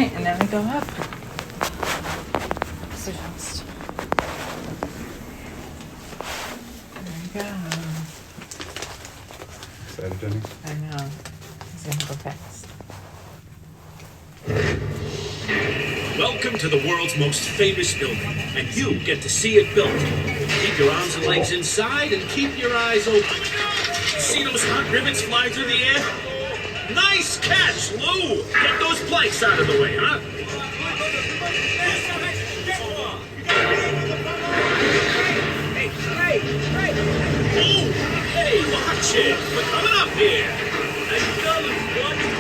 right, and then we go up. So just... There we go. Excited, Jenny? I know. It's gonna go fast. Welcome to the world's most famous building, and you get to see it built. Keep your arms and legs inside and keep your eyes open. See those hot rivets fly through the air? Nice catch, Lou! Get those planks out of the way, huh? Oh, hey, watch it! We're coming up here! And